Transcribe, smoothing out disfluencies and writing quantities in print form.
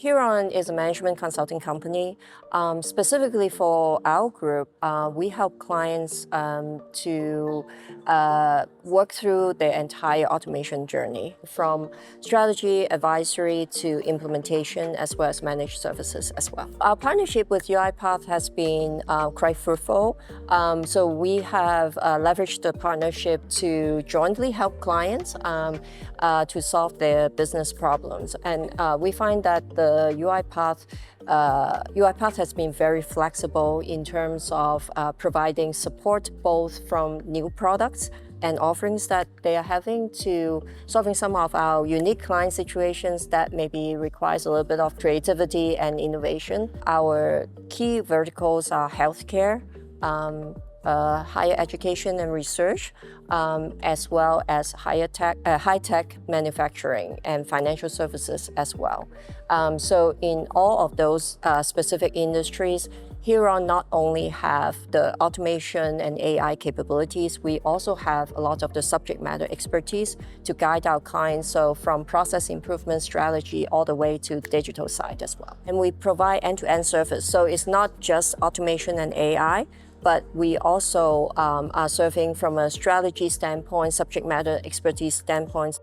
Huron is a management consulting company. Specifically for our group, we help clients to work through the entire automation journey, from strategy, advisory to implementation, as well as managed services as well. Our partnership with UiPath has been quite fruitful. So we have leveraged the partnership to jointly help clients to solve their business problems. And we find that the UiPath has been very flexible in terms of providing support both from new products and offerings that they are having to solving some of our unique client situations that maybe requires a little bit of creativity and innovation. Our key verticals are healthcare, higher education and research, as well as high-tech manufacturing and financial services as well. So in all of those specific industries, Huron not only have the automation and AI capabilities, we also have a lot of the subject matter expertise to guide our clients, so from process improvement strategy all the way to the digital side as well. And we provide end-to-end service, so it's not just automation and AI, but we also are serving from a strategy standpoint, subject matter expertise standpoint,